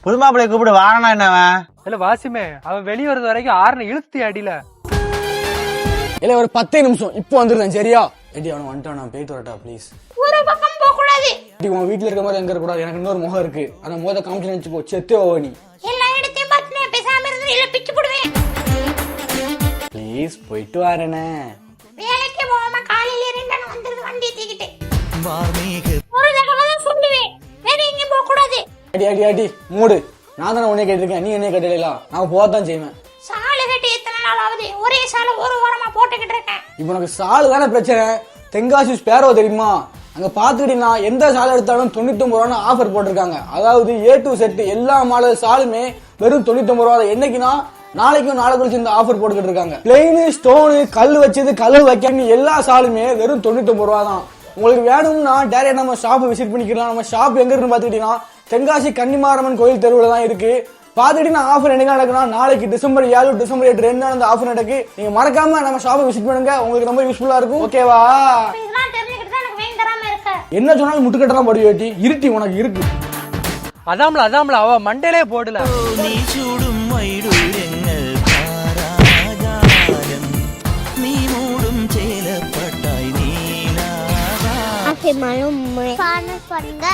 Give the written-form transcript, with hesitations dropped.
புது மாப்பிள்ளை கூப்பிடு வாங்கினா என்னவன் இல்ல வாசிமே அவன் வெளியே வருது வரைக்கும் ஆறுன இழுத்து அடியில இல்ல ஒரு 10 நிமிஷம் இப்போ வந்துருந்தேன் சரியா? எடி அவன் வந்துட்டான், நான் போயிட்டு வரட்டா ப்ளீஸ். ஒரு பக்கம் போக கூடாது. உன் வீட்டுல இருக்க மாதிரி எங்க இருக்க கூடாது, எனக்கு இன்னொரு முகம் இருக்கு. அந்த முகத்தை காமிச்சு நினைச்சுக்கோ, செத்தே ஓ நீ. எல்லா இடத்தையும் பார்த்து பேசாம இருந்து இல்ல பிச்சு போடுவேன். ப்ளீஸ் போயிட்டு வரேனே. வேலைக்கு போகாம காலையில ரெண்டான வந்துருது வண்டி தூக்கிட்டு. ஒரு தடவை தான் சொல்லுவேன், வேற எங்கேயும் போக கூடாது. அடி அடி அடி மூடு. நான் தானே உன்னை கேட்டிருக்கேன், நீ என்ன கேட்டல? நான் போகத்தான் செய்வேன். சாலை கட்டி எத்தனை நாள் ஆகுது? ஒரே சாலை ஒரு வாரமா போட்டுக்கிட்டு இருக்கேன். இப்போ உனக்கு சாலை தானே பிரச்சனை. தென்காசி ஸ்பேரோ தெரியுமா? அங்க பாத்துக்கிட்டீங்கன்னா எந்த சாலை எடுத்தாலும் 99 ரூபான்னு ஆஃபர் போட்டிருக்காங்க. அதாவது A to Z எல்லா மாடல் சாலுமே வெறும் 99 ரூபா. என்னைக்குன்னா நாளைக்கும் நாளை கழிச்சு இந்த ஆஃபர் போட்டுக்கிட்டு இருக்காங்க. பிளெயின் ஸ்டோனு கல் வச்சது கல் வைக்க எல்லா சாலுமே வெறும் 99 ரூபா தான். உங்களுக்கு வேணும்னா டைரக்ட் நம்ம ஷாப் விசிட் பண்ணிக்கலாம். நம்ம ஷாப் எங்க இருக்குன்னு பாத்துக்கிட்டீங்கன்னா தென்காசி கன்னிமாரம்மன் கோயில் தெருவில் தான் இருக்கு. பாத்துக்கிட்டீங்கன்னா ஆஃபர் என்னைக்கு நடக்குன்னா நாளைக்கு டிசம்பர் 7 டிசம்பர் 8 2 நாள் அந்த ஆஃபர் நடக்கு. நீங்க மறக்காம நம்ம ஷாப்பை விசிட் பண்ணுங்க, உங்களுக்கு ரொம்ப யூஸ்ஃபுல்லா இருக்கும். ஓகேவா? இதெல்லாம் தெரிஞ்சுக்கிட்டு தான் எனக்கு வேங்க தராம இருக்க. என்ன சொன்னாலும் முட்டுக்கட்டலாம் படி வேட்டி இருட்டி உனக்கு இருக்கு. அதாம்ல அவ மண்டையிலே போடல. நீ சூடும் மயிடுங்கள் நீ மூடும் சேலப்பட்டாய் நீ பண்ணுங்க.